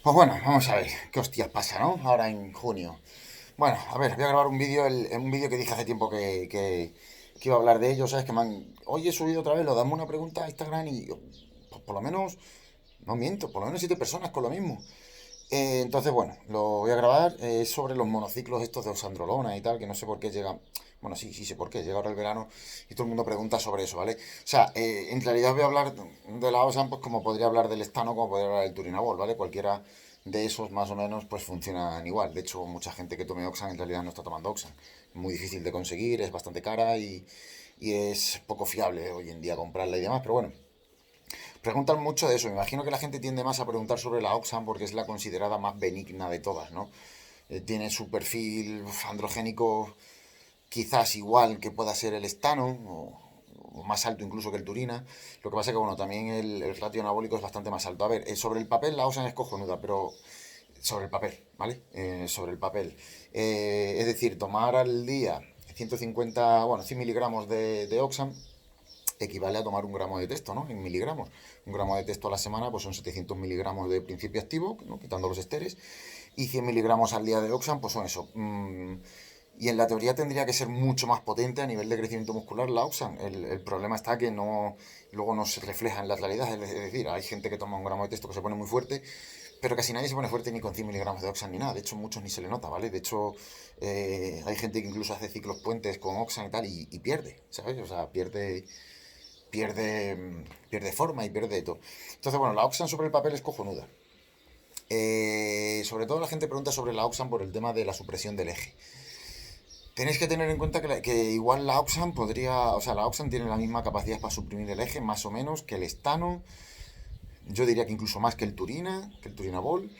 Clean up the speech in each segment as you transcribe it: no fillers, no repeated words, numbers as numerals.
Pues bueno, vamos a ver qué hostias pasa, ¿no? Ahora en junio. Bueno, a ver, voy a grabar un vídeo, un vídeo que dije hace tiempo que iba a hablar de ello, ¿sabes? Hoy he subido otra vez, lo damos una pregunta a Instagram y pues, por lo menos, no miento, por lo menos 7 personas con lo mismo. Entonces, bueno, lo voy a grabar, es sobre los monociclos estos de Oxandrolona y tal, que no sé por qué llega. Bueno, sí, sí sé por qué. Llega ahora el verano y todo el mundo pregunta sobre eso, ¿vale? O sea, en realidad voy a hablar de la Oxan, pues como podría hablar del Estano, como podría hablar del Turinabol, ¿vale? Cualquiera de esos más o menos pues funcionan igual. De hecho, mucha gente que tome Oxan en realidad no está tomando Oxan. Muy difícil de conseguir, es bastante cara y es poco fiable hoy en día comprarla y demás, pero bueno. Preguntan mucho de eso. Me imagino que la gente tiende más a preguntar sobre la Oxfam porque es la considerada más benigna de todas, ¿no? Tiene su perfil androgénico quizás igual que pueda ser el estano, o más alto incluso que el turina. Lo que pasa es que, bueno, también el ratio anabólico es bastante más alto. A ver, sobre el papel la Oxfam es cojonuda, pero sobre el papel, ¿vale? Sobre el papel. Es decir, tomar al día 150, bueno, 100 miligramos de Oxam equivale a tomar un gramo de testo, ¿no? En miligramos. Un gramo de testo a la semana pues son 700 miligramos de principio activo, ¿no? Quitando los esteres, y 100 miligramos al día de Oxan, pues son eso. Y en la teoría tendría que ser mucho más potente a nivel de crecimiento muscular la Oxan. El problema está que no, luego no se refleja en la realidad. Es decir, hay gente que toma un gramo de testo que se pone muy fuerte, pero casi nadie se pone fuerte ni con 100 miligramos de Oxan ni nada. De hecho, muchos ni se le nota, ¿vale? De hecho, hay gente que incluso hace ciclos puentes con Oxan y tal y pierde, ¿sabes? O sea, pierde forma y pierde todo. Entonces, bueno, la Oxan sobre el papel es cojonuda. Sobre todo la gente pregunta sobre la Oxan por el tema de la supresión del eje. Tenéis que tener en cuenta que igual la Oxan podría, o sea, la Oxan tiene la misma capacidad para suprimir el eje, más o menos, que el Estano, yo diría que incluso más que el Turinabol,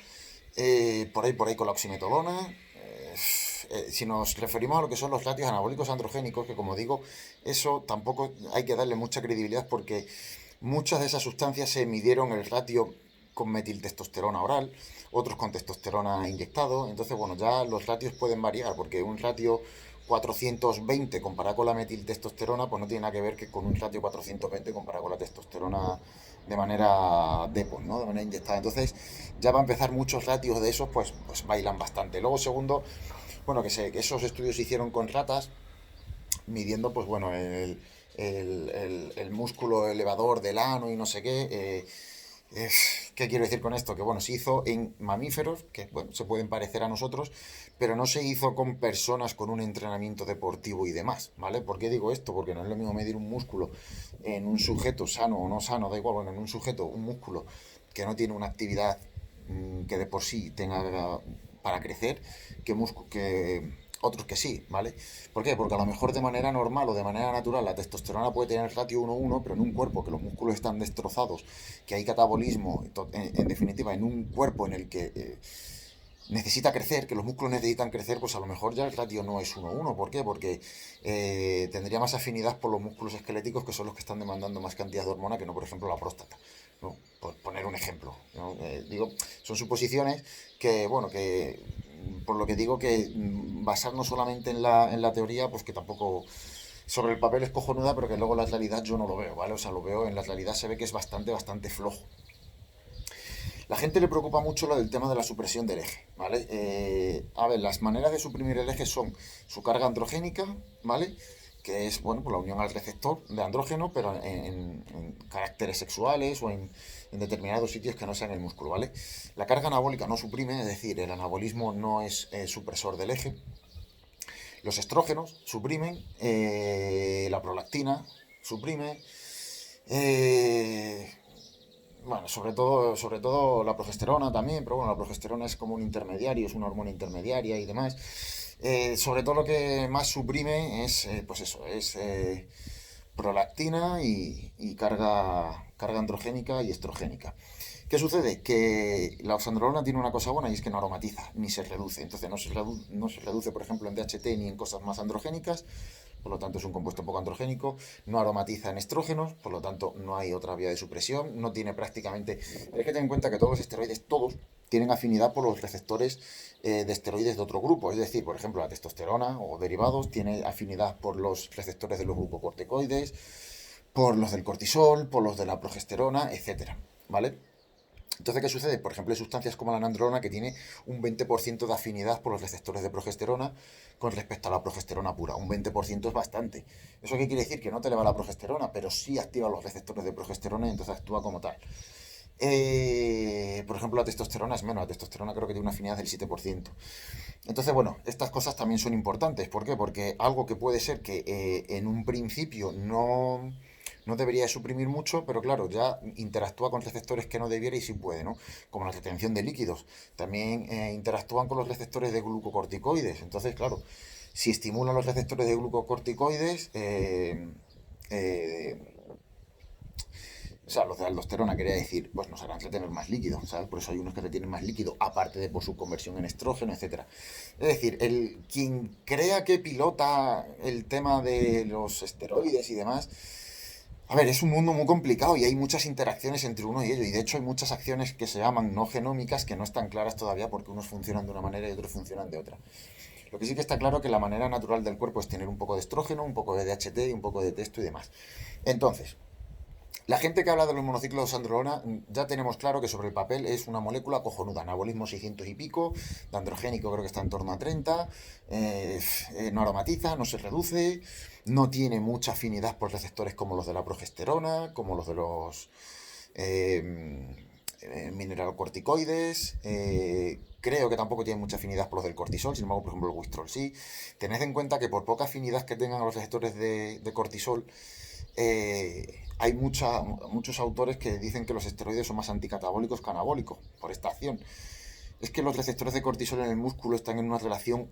por ahí con la oximetolona. Si nos referimos a lo que son los ratios anabólicos androgénicos, que como digo, eso tampoco hay que darle mucha credibilidad porque muchas de esas sustancias se midieron el ratio con metiltestosterona oral, otros con testosterona inyectado. Entonces, bueno, ya los ratios pueden variar porque un ratio 420 comparado con la metiltestosterona, pues no tiene nada que ver que con un ratio 420 comparado con la testosterona de manera depot, ¿no? De manera inyectada. Entonces, ya va a empezar muchos ratios de esos, pues bailan bastante. Luego, segundo, bueno, que esos estudios se hicieron con ratas, midiendo, pues bueno, el músculo elevador del ano y no sé qué. ¿Qué quiero decir con esto? Que bueno, se hizo en mamíferos, que bueno, se pueden parecer a nosotros, pero no se hizo con personas con un entrenamiento deportivo y demás, ¿vale? ¿Por qué digo esto? Porque no es lo mismo medir un músculo en un sujeto sano o no sano, da igual, bueno, en un sujeto, un músculo que no tiene una actividad que de por sí tenga para crecer, que otros que sí, ¿vale? ¿Por qué? Porque a lo mejor de manera normal o de manera natural la testosterona puede tener ratio 1:1, pero en un cuerpo que los músculos están destrozados, que hay catabolismo, en definitiva, en un cuerpo en el que necesita crecer, que los músculos necesitan crecer, pues a lo mejor ya el ratio no es 1:1. ¿Por qué? Porque tendría más afinidad por los músculos esqueléticos, que son los que están demandando más cantidad de hormona que no, por ejemplo, la próstata. ¿No? Por poner un ejemplo, ¿no? Digo, son suposiciones que, bueno, que por lo que digo que basarnos solamente en la teoría, pues que tampoco sobre el papel es cojonuda, pero que luego en la realidad yo no lo veo, ¿vale? O sea, lo veo, en la realidad se ve que es bastante, bastante flojo. La gente le preocupa mucho lo del tema de la supresión del eje, ¿vale? A ver, las maneras de suprimir el eje son su carga androgénica, ¿vale? Que es, bueno, pues la unión al receptor de andrógeno, pero en caracteres sexuales o en determinados sitios que no sean el músculo, ¿vale? La carga anabólica no suprime, es decir, el anabolismo no es supresor del eje. Los estrógenos suprimen, la prolactina suprime, eh, bueno, sobre todo la progesterona también, pero bueno, la progesterona es como un intermediario, es una hormona intermediaria y demás. Sobre todo lo que más suprime es, pues eso, es prolactina y carga androgénica y estrogénica. ¿Qué sucede? Que la oxandrolona tiene una cosa buena y es que no aromatiza ni se reduce. Entonces no se reduce, por ejemplo, en DHT ni en cosas más androgénicas, por lo tanto es un compuesto poco androgénico, no aromatiza en estrógenos, por lo tanto no hay otra vía de supresión, no tiene prácticamente... Hay que tener en cuenta que todos los esteroides, todos, tienen afinidad por los receptores de esteroides de otro grupo, es decir, por ejemplo, la testosterona o derivados tiene afinidad por los receptores de los glucocorticoides, por los del cortisol, por los de la progesterona, etcétera, ¿vale? Entonces, ¿qué sucede? Por ejemplo, hay sustancias como la nandrolona que tiene un 20% de afinidad por los receptores de progesterona con respecto a la progesterona pura. Un 20% es bastante. ¿Eso qué quiere decir? Que no te eleva la progesterona, pero sí activa los receptores de progesterona y entonces actúa como tal. Por ejemplo, la testosterona es menos. La testosterona creo que tiene una afinidad del 7%. Entonces, bueno, estas cosas también son importantes. ¿Por qué? Porque algo que puede ser que en un principio no debería suprimir mucho, pero claro, ya interactúa con receptores que no debiera y sí puede, ¿no? Como la retención de líquidos. También interactúan con los receptores de glucocorticoides. Entonces, claro, si estimulan los receptores de glucocorticoides, eh, o sea, los de aldosterona, quería decir, pues nos harán retener más líquido, ¿sabes? Por eso hay unos que retienen más líquido, aparte de por su conversión en estrógeno, etcétera. Es decir, quien crea que pilota el tema de los esteroides y demás, a ver, es un mundo muy complicado y hay muchas interacciones entre uno y ello. Y de hecho hay muchas acciones que se llaman no genómicas que no están claras todavía porque unos funcionan de una manera y otros funcionan de otra. Lo que sí que está claro que la manera natural del cuerpo es tener un poco de estrógeno, un poco de DHT y un poco de testo y demás. Entonces, la gente que habla de los monociclos de androlona, ya tenemos claro que sobre el papel es una molécula cojonuda. Anabolismo 600 y pico, de androgénico creo que está en torno a 30, no aromatiza, no se reduce, no tiene mucha afinidad por receptores como los de la progesterona, como los de los mineralocorticoides. Creo que tampoco tiene mucha afinidad por los del cortisol, sin embargo, por ejemplo, el Wistrol sí. Tened en cuenta que por poca afinidad que tengan los receptores de cortisol, hay muchos autores que dicen que los esteroides son más anticatabólicos que anabólicos por esta acción. Es que los receptores de cortisol en el músculo están en una relación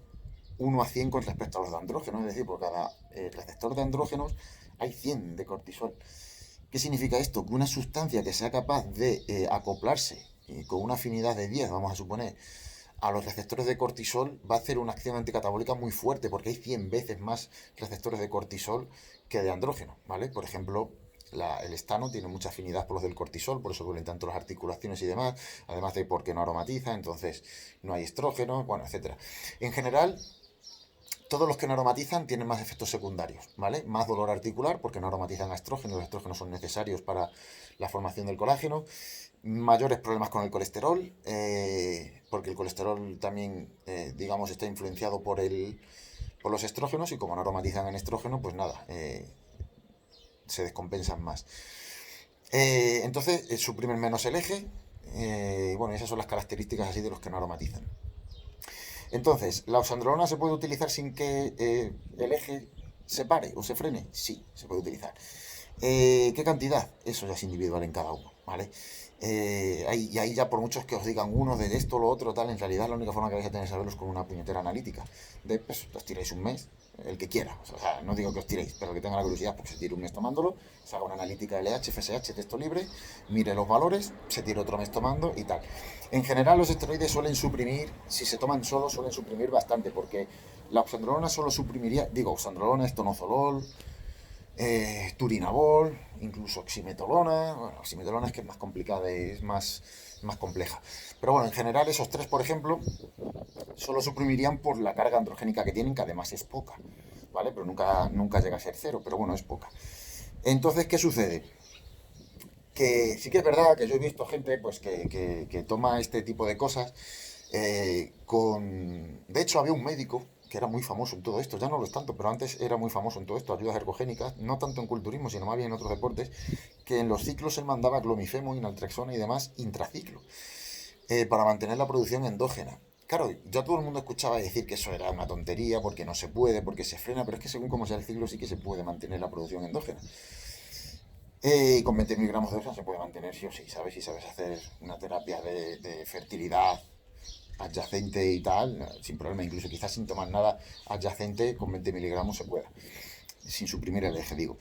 1 a 100 con respecto a los de andrógenos, es decir, por cada receptor de andrógenos hay 100 de cortisol. ¿Qué significa esto? Que una sustancia que sea capaz de acoplarse con una afinidad de 10, vamos a suponer, a los receptores de cortisol va a hacer una acción anticatabólica muy fuerte porque hay 100 veces más receptores de cortisol que de andrógeno, ¿vale? Por ejemplo, el estano tiene mucha afinidad por los del cortisol, por eso duelen tanto las articulaciones y demás, además de porque no aromatiza, entonces no hay estrógeno, bueno, etcétera. En general, todos los que no aromatizan tienen más efectos secundarios, ¿vale? Más dolor articular porque no aromatizan a estrógeno, los estrógenos son necesarios para la formación del colágeno, mayores problemas con el colesterol, porque el colesterol también, digamos, está influenciado por los estrógenos y como no aromatizan en estrógeno, pues nada, se descompensan más. Entonces, suprimen menos el eje, bueno, esas son las características así de los que no aromatizan. Entonces, ¿la oxandrolona se puede utilizar sin que el eje se pare o se frene? Sí, se puede utilizar. ¿Qué cantidad? Eso ya es individual en cada uno, ¿vale? Y ahí ya por muchos que os digan uno de esto, lo otro, tal, en realidad la única forma que vais a tener de saberlo es con una puñetera analítica. Pues os tiréis un mes, el que quiera. O sea, no digo que os tiréis, pero que tenga la curiosidad, pues se tire un mes tomándolo, se haga una analítica LH, FSH, texto libre, mire los valores, se tire otro mes tomando y tal. En general los esteroides suelen suprimir, si se toman solos, suelen suprimir bastante, porque la oxandrolona solo suprimiría, digo, oxandrolona, estonozolol, turinabol, incluso oximetolona. Bueno, oximetolona es que es más complicada, es más compleja. Pero bueno, en general esos tres, por ejemplo, solo suprimirían por la carga androgénica que tienen, que además es poca, ¿vale? Pero nunca llega a ser cero, pero bueno, es poca. Entonces, ¿qué sucede? Que sí que es verdad que yo he visto gente pues que toma este tipo de cosas con... De hecho, había un médico que era muy famoso en todo esto, ya no lo es tanto, pero antes era muy famoso en todo esto, ayudas ergogénicas, no tanto en culturismo, sino más bien en otros deportes, que en los ciclos él mandaba clomifeno, inaltrexona y demás intraciclo, para mantener la producción endógena. Claro, ya todo el mundo escuchaba decir que eso era una tontería, porque no se puede, porque se frena, pero es que según como sea el ciclo sí que se puede mantener la producción endógena. Con 20 miligramos de ESA se puede mantener sí o sí, ¿sabes? Si sabes hacer una terapia de fertilidad adyacente y tal, sin problema, incluso quizás sin tomar nada adyacente, con 20 miligramos se pueda, sin suprimir el eje, digo.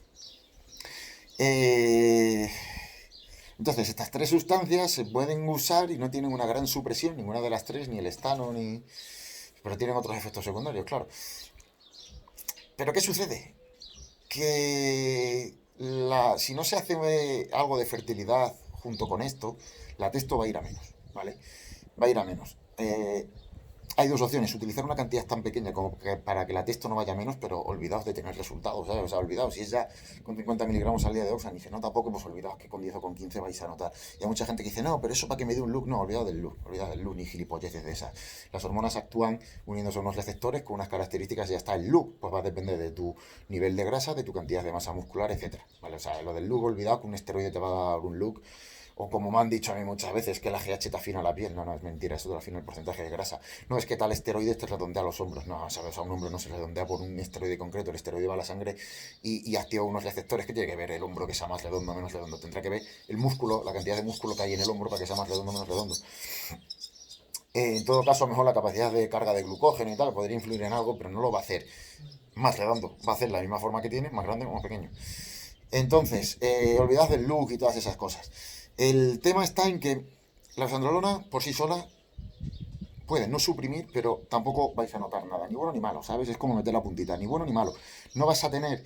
Eh, entonces, estas tres sustancias se pueden usar y no tienen una gran supresión, ninguna de las tres, ni el estano, ni... Pero tienen otros efectos secundarios, claro. Pero ¿qué sucede? Que si no se hace algo de fertilidad junto con esto, la testo va a ir a menos, ¿vale? Va a ir a menos. hay dos opciones: utilizar una cantidad tan pequeña como para que la testo no vaya menos, pero olvidaos de tener resultados, ¿sabes? O sea, olvidaos, si es ya con 50 miligramos al día de Oxan y se nota poco, pues olvidaos que con 10 o con 15 vais a notar. Y hay mucha gente que dice, no, pero eso para que me dé un look, no, olvidaos del look ni gilipolleces de esas. Las hormonas actúan uniéndose a unos receptores con unas características y ya está. El look, pues va a depender de tu nivel de grasa, de tu cantidad de masa muscular, etcétera. ¿Vale? O sea, lo del look, olvidado que un esteroide te va a dar un look. O como me han dicho a mí muchas veces, que la GH te afina la piel. No, no, es mentira, eso te afina el porcentaje de grasa. No, es que tal esteroide te redondea los hombros. No, sabes, a un hombro no se redondea por un esteroide concreto. El esteroide va a la sangre y activa unos receptores que tiene que ver el hombro que sea más redondo o menos redondo. Tendrá que ver el músculo, la cantidad de músculo que hay en el hombro para que sea más redondo o menos redondo. En todo caso, a lo mejor la capacidad de carga de glucógeno y tal podría influir en algo, pero no lo va a hacer más redondo. Va a hacer la misma forma que tiene, más grande o más pequeño. Entonces, olvidad del look y todas esas cosas. El tema está en que la oxandrolona por sí sola puede no suprimir, pero tampoco vais a notar nada, ni bueno ni malo, ¿sabes? Es como meter la puntita, ni bueno ni malo. No vas a tener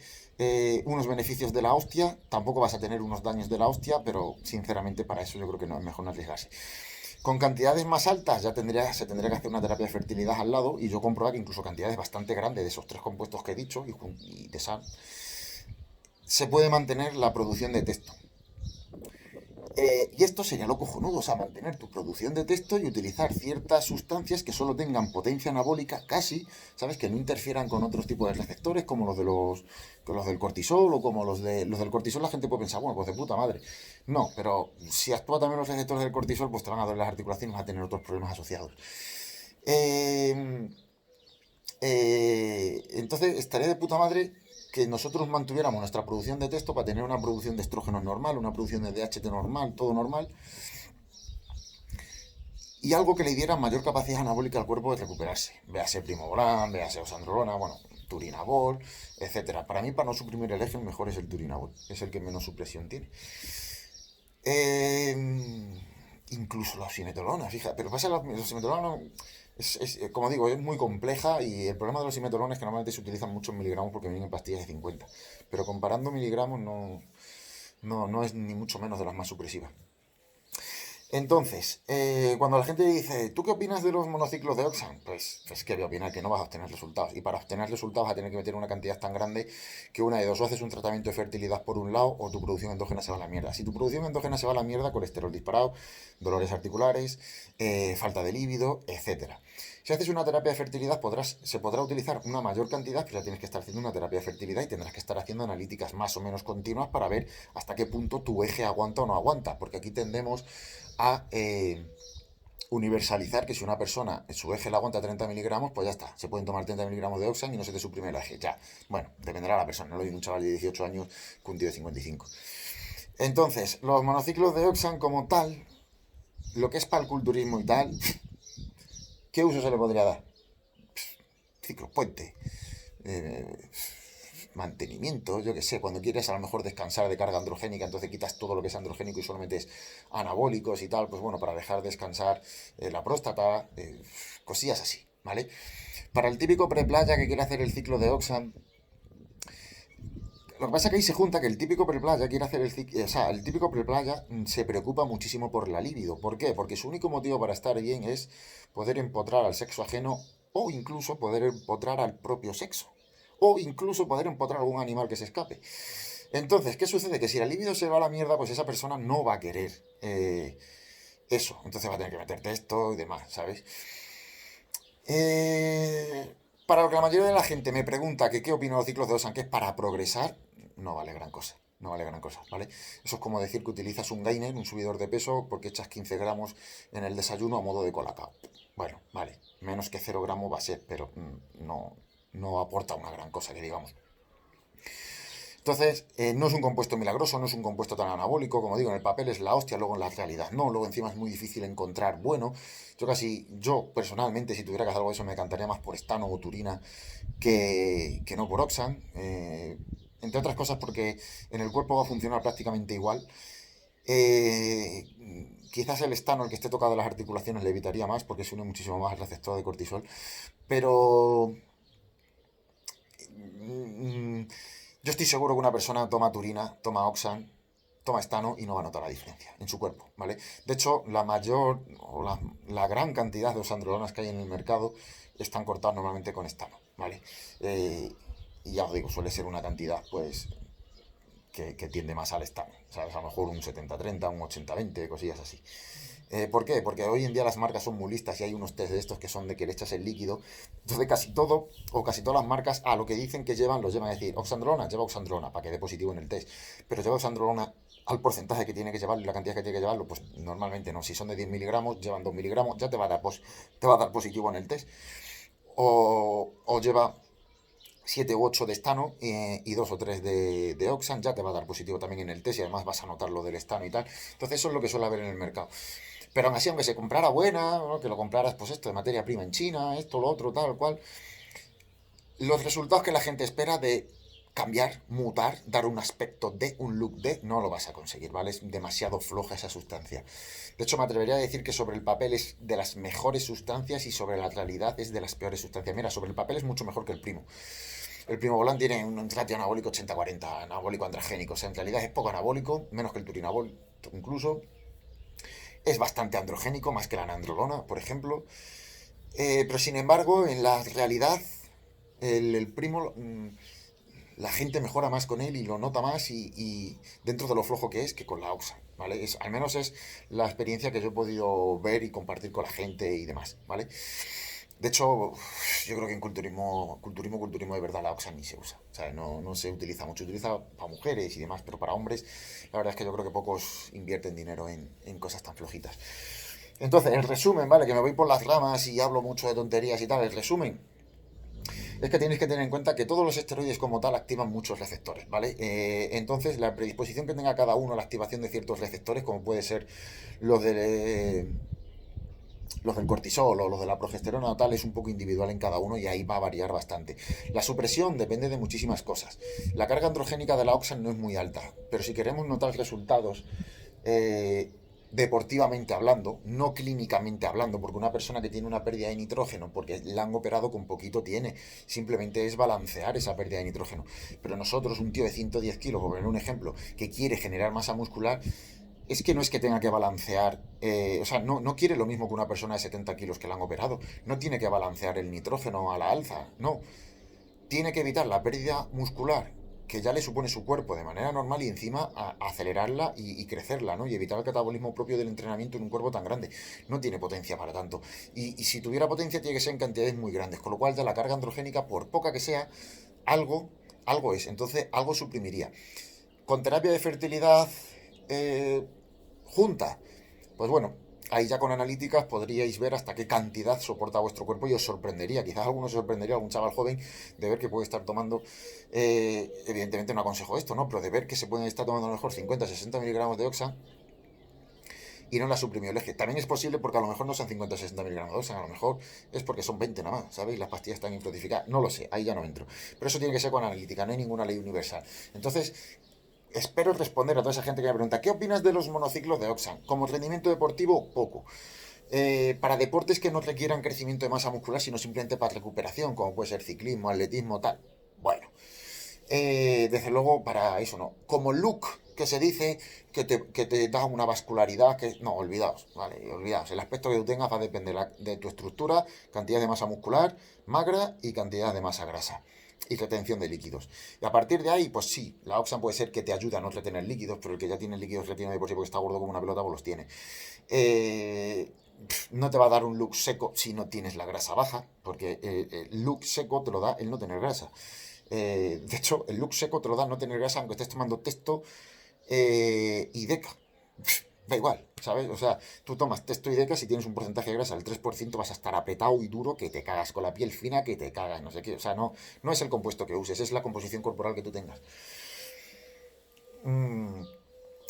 unos beneficios de la hostia, tampoco vas a tener unos daños de la hostia, pero sinceramente para eso yo creo que no es mejor no arriesgarse. Con cantidades más altas se tendría que hacer una terapia de fertilidad al lado, y yo compruebo que incluso cantidades bastante grandes de esos tres compuestos que he dicho y de SAN, se puede mantener la producción de testo. Y esto sería lo cojonudo, o sea, mantener tu producción de testo y utilizar ciertas sustancias que solo tengan potencia anabólica casi, ¿sabes? Que no interfieran con otros tipos de receptores, como los del cortisol o como los del cortisol. La gente puede pensar, bueno, pues de puta madre. No, pero si actúa también los receptores del cortisol, pues te van a doler las articulaciones y vas a tener otros problemas asociados. Eh, entonces estaría de puta madre que nosotros mantuviéramos nuestra producción de testo para tener una producción de estrógeno normal, una producción de DHT normal, todo normal, y algo que le diera mayor capacidad anabólica al cuerpo de recuperarse. Véase primobolan, véase oxandrolona, bueno, turinabol, etcétera. Para mí, para no suprimir el eje, el mejor es el turinabol, es el que menos supresión tiene. Eh, Incluso la oximetolona, fíjate, pero pasa la oximetolona como digo, es muy compleja, y el problema de los oximetolones es que normalmente se utilizan muchos miligramos porque vienen en pastillas de 50, pero comparando miligramos no es ni mucho menos de las más supresivas. Entonces, cuando la gente dice, ¿tú qué opinas de los monociclos de Oxan? Pues ¿qué voy a opinar? Que no vas a obtener resultados. Y para obtener resultados vas a tener que meter una cantidad tan grande que una de dos: o haces un tratamiento de fertilidad por un lado, o tu producción endógena se va a la mierda. Si tu producción endógena se va a la mierda, colesterol disparado, dolores articulares, falta de líbido, etcétera. Si haces una terapia de fertilidad, se podrá utilizar una mayor cantidad, pero ya tienes que estar haciendo una terapia de fertilidad y tendrás que estar haciendo analíticas más o menos continuas para ver hasta qué punto tu eje aguanta o no aguanta. Porque aquí tendemos a universalizar que si una persona su eje le aguanta 30 miligramos, pues ya está, se pueden tomar 30 miligramos de Oxan y no se te suprime el eje, ya. Bueno, dependerá de la persona, no lo digo un chaval de 18 años que un tío de 55. Entonces, los monociclos de Oxan como tal, lo que es para el culturismo y tal, ¿qué uso se le podría dar? Ciclopuente, eh, mantenimiento, yo que sé, cuando quieres a lo mejor descansar de carga androgénica, entonces quitas todo lo que es androgénico y solo metes anabólicos y tal, pues bueno, para dejar descansar la próstata, cosillas así, ¿vale? Para el típico preplaya que quiere hacer el ciclo de Oxan, lo que pasa es que ahí se junta que el típico preplaya quiere hacer o sea, el típico preplaya se preocupa muchísimo por la libido. ¿Por qué? Porque su único motivo para estar bien es poder empotrar al sexo ajeno, o incluso poder empotrar al propio sexo, o incluso poder empotrar a algún animal que se escape. Entonces, ¿qué sucede? Que si la libido se va a la mierda, pues esa persona no va a querer eso. Entonces va a tener que meterte esto y demás, ¿sabes? Para lo que la mayoría de la gente me pregunta que qué opino de los ciclos de Osan, que es para progresar, no vale gran cosa. No vale gran cosa, ¿vale? Eso es como decir que utilizas un gainer, un subidor de peso, porque echas 15 gramos en el desayuno a modo de colacao. Bueno, vale, menos que 0 gramos va a ser, pero no aporta una gran cosa, que digamos. Entonces, no es un compuesto milagroso, no es un compuesto tan anabólico, como digo, en el papel es la hostia, luego en la realidad no, luego encima es muy difícil encontrar bueno. Yo personalmente, si tuviera que hacer algo de eso, me encantaría más por estano o turina que no por Oxan. Entre otras cosas porque en el cuerpo va a funcionar prácticamente igual. Eh, Quizás el estano, el que esté tocado de las articulaciones, le evitaría más porque se une muchísimo más al receptor de cortisol. Pero yo estoy seguro que una persona toma turina, toma Oxan, toma estano y no va a notar la diferencia en su cuerpo, ¿vale? De hecho, la mayor o la gran cantidad de oxandrolonas que hay en el mercado están cortadas normalmente con estano, ¿vale? Eh, y ya os digo, suele ser una cantidad, pues, que tiende más al estano, ¿sabes? A lo mejor un 70-30, un 80-20, cosillas así. ¿Por qué? Porque hoy en día las marcas son muy listas y hay unos test de estos que son de que le echas el líquido. Entonces casi todo, o casi todas las marcas, a lo que dicen que llevan, los llevan a decir, oxandrolona, lleva oxandrolona, para que dé positivo en el test. Pero lleva oxandrolona al porcentaje que tiene que llevarlo y la cantidad que tiene que llevarlo, pues normalmente no. Si son de 10 miligramos, llevan 2 miligramos, ya te va a dar positivo en el test. O lleva 7 u 8 de estano y 2 o 3 de oxan, ya te va a dar positivo también en el test y además vas a notar lo del estano y tal. Entonces eso es lo que suele haber en el mercado. Pero aún así, aunque se comprara buena, ¿no? Que lo compraras, pues esto, de materia prima en China, esto, lo otro, tal cual, los resultados que la gente espera de cambiar, mutar, dar un aspecto de, un look de, no lo vas a conseguir, ¿vale? Es demasiado floja esa sustancia. De hecho, me atrevería a decir que sobre el papel es de las mejores sustancias y sobre la realidad es de las peores sustancias. Mira, sobre el papel es mucho mejor que el primo. El primobolan tiene un ratio anabólico 80-40, anabólico androgénico. O sea, en realidad es poco anabólico, menos que el turinabol incluso. Es bastante androgénico, más que la nandrolona, por ejemplo. Pero sin embargo, en la realidad, el primo, la gente mejora más con él y lo nota más y dentro de lo flojo que es que con la oxa, ¿vale? Al menos es la experiencia que yo he podido ver y compartir con la gente y demás, ¿vale? De hecho, yo creo que en culturismo de verdad la oxa ni se usa. O sea, no se utiliza mucho. Se utiliza para mujeres y demás, pero para hombres, la verdad es que yo creo que pocos invierten dinero en cosas tan flojitas. Entonces, el resumen, ¿vale? Que me voy por las ramas y hablo mucho de tonterías y tal. El resumen es que tienes que tener en cuenta que todos los esteroides como tal activan muchos receptores, ¿vale? Entonces, la predisposición que tenga cada uno a la activación de ciertos receptores, como puede ser los de los del cortisol o los de la progesterona o tal es un poco individual en cada uno y ahí va a variar bastante. La supresión depende de muchísimas cosas. La carga androgénica de la oxan no es muy alta, pero si queremos notar resultados deportivamente hablando, no clínicamente hablando, porque una persona que tiene una pérdida de nitrógeno, porque la han operado con poquito tiene, simplemente es balancear esa pérdida de nitrógeno. Pero nosotros, un tío de 110 kilos, por poner un ejemplo, que quiere generar masa muscular, es que no es que tenga que balancear, o sea, no quiere lo mismo que una persona de 70 kilos que la han operado, no tiene que balancear el nitrógeno a la alza, no, tiene que evitar la pérdida muscular que ya le supone su cuerpo de manera normal y encima acelerarla y crecerla, ¿no? Y evitar el catabolismo propio del entrenamiento en un cuerpo tan grande. No tiene potencia para tanto. Y si tuviera potencia tiene que ser en cantidades muy grandes, con lo cual ya la carga androgénica, por poca que sea, algo, algo es. Entonces, algo suprimiría. Con terapia de fertilidad junta, pues bueno, ahí ya con analíticas podríais ver hasta qué cantidad soporta vuestro cuerpo y os sorprendería, quizás alguno se sorprendería, algún chaval joven, de ver que puede estar tomando, evidentemente no aconsejo esto, ¿no? Pero de ver que se pueden estar tomando a lo mejor 50-60 miligramos de oxa y no la suprimió el eje. También es posible porque a lo mejor no son 50-60 miligramos de oxa, a lo mejor es porque son 20 nada más, ¿sabéis? Las pastillas están infrutificadas, no lo sé, ahí ya no entro. Pero eso tiene que ser con analítica, no hay ninguna ley universal. Entonces, espero responder a toda esa gente que me pregunta, ¿qué opinas de los monociclos de Oxan? Como rendimiento deportivo, poco. Para deportes que no requieran crecimiento de masa muscular, sino simplemente para recuperación, como puede ser ciclismo, atletismo, tal. Bueno, desde luego para eso no. Como look que se dice que te da una vascularidad que... No, olvidaos, ¿vale? Olvidaos. El aspecto que tú tengas va a depender de tu estructura, cantidad de masa muscular, magra y cantidad de masa grasa y retención de líquidos. Y a partir de ahí, pues sí, la Oxan puede ser que te ayude a no retener líquidos, pero el que ya tiene líquidos retiene de por sí porque está gordo como una pelota, pues los tiene. No te va a dar un look seco si no tienes la grasa baja, porque el look seco te lo da el no tener grasa. De hecho, el look seco te lo da no tener grasa aunque estés tomando testo y deca. Da igual, ¿sabes? O sea, tú tomas testo y deca, si tienes un porcentaje de grasa del 3% vas a estar apretado y duro que te cagas, con la piel fina que te cagas, no sé qué. O sea, no es el compuesto que uses, es la composición corporal que tú tengas. Mm,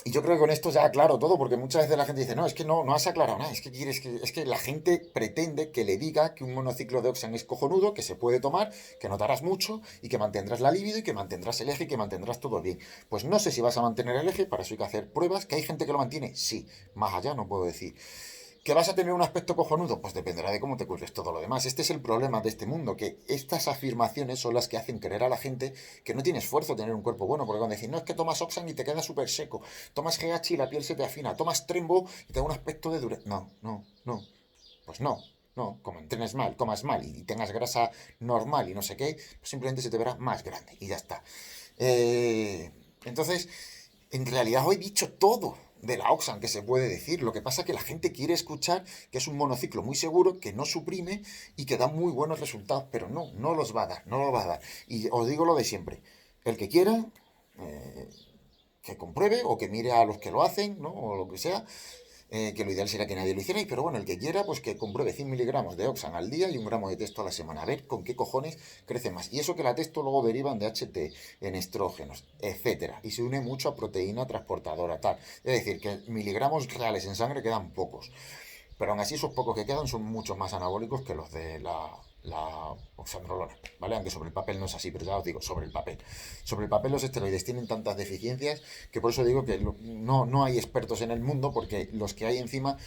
y yo creo que con esto ya aclaro todo, porque muchas veces la gente dice, no, es que no has aclarado nada, es que la gente pretende que le diga que un monociclo de Oxan es cojonudo, que se puede tomar, que notarás mucho y que mantendrás la libido y que mantendrás el eje y que mantendrás todo bien. Pues no sé si vas a mantener el eje, para eso hay que hacer pruebas, que hay gente que lo mantiene, sí, más allá no puedo decir. ¿Que vas a tener un aspecto cojonudo? Pues dependerá de cómo te cuides todo lo demás. Este es el problema de este mundo, que estas afirmaciones son las que hacen creer a la gente que no tiene esfuerzo tener un cuerpo bueno, porque cuando decís, no, es que tomas Oxan y te queda súper seco, tomas GH y la piel se te afina, tomas Trembo y te da un aspecto de dureza. No, no, no. Pues no, no, como entrenes mal, comas mal y tengas grasa normal y no sé qué, pues simplemente se te verá más grande y ya está. Eh, entonces, en realidad hoy he dicho todo de la Oxan que se puede decir. Lo que pasa es que la gente quiere escuchar que es un monociclo muy seguro, que no suprime y que da muy buenos resultados, pero no, no los va a dar, no lo va a dar. Y os digo lo de siempre, el que quiera, eh, que compruebe o que mire a los que lo hacen, ¿no? O lo que sea, que lo ideal sería que nadie lo hiciera, pero bueno, el que quiera, pues que compruebe 100 miligramos de Oxan al día y 1 gramo de testo a la semana, a ver con qué cojones crece más. Y eso que la testo luego derivan de HT, en estrógenos, etcétera, y se une mucho a proteína transportadora, tal. Es decir, que miligramos reales en sangre quedan pocos. Pero aún así esos pocos que quedan son mucho más anabólicos que los de la oxandrolona, ¿vale? Aunque sobre el papel no es así, pero ya os digo, sobre el papel. Sobre el papel los esteroides tienen tantas deficiencias que por eso digo que no hay expertos en el mundo, porque los que hay encima,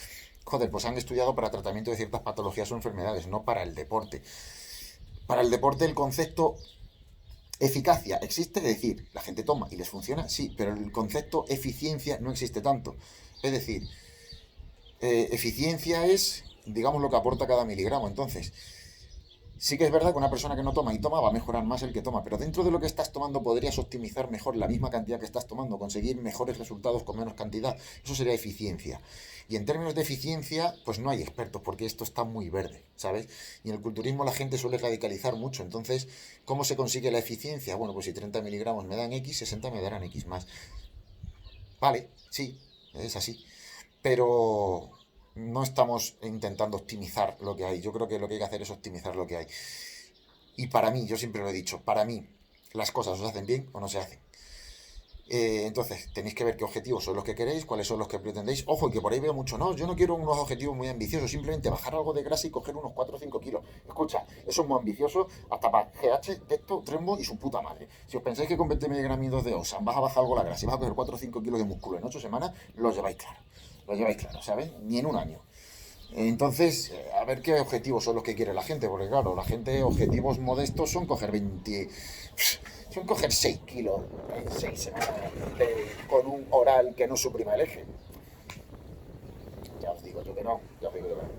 joder, pues han estudiado para tratamiento de ciertas patologías o enfermedades, no para el deporte. Para el deporte el concepto eficacia existe, es decir, la gente toma y les funciona, sí, pero el concepto eficiencia no existe tanto. Es decir, eficiencia es, digamos, lo que aporta cada miligramo. Entonces, sí que es verdad que una persona que no toma y toma va a mejorar más el que toma, pero dentro de lo que estás tomando podrías optimizar mejor la misma cantidad que estás tomando, conseguir mejores resultados con menos cantidad. Eso sería eficiencia. Y en términos de eficiencia, pues no hay expertos, porque esto está muy verde, ¿sabes? Y en el culturismo la gente suele radicalizar mucho. Entonces, ¿cómo se consigue la eficiencia? Bueno, pues si 30 miligramos me dan X, 60 me darán X más. Vale, sí, es así. Pero no estamos intentando optimizar lo que hay. Yo creo que lo que hay que hacer es optimizar lo que hay. Y para mí, yo siempre lo he dicho, para mí las cosas o se hacen bien o no se hacen. Entonces, tenéis que ver qué objetivos son los que queréis, cuáles son los que pretendéis. Ojo, y que por ahí veo mucho, no, yo no quiero unos objetivos muy ambiciosos, simplemente bajar algo de grasa y coger unos 4 o 5 kilos. Escucha, eso es muy ambicioso hasta para GH, Tecto, Trembo y su puta madre. Si os pensáis que con 20 miligramitos de OSA vas a bajar algo la grasa y vas a coger 4 o 5 kilos de músculo en 8 semanas, lo lleváis claro. Lo lleváis claro, ¿sabes? Ni en un año. Entonces, a ver qué objetivos son los que quiere la gente, porque claro, la gente, objetivos modestos son coger 20, son coger 6 kilos en 6 semanas con un oral que no suprima el eje. Ya os digo yo que no, ya os digo yo que no.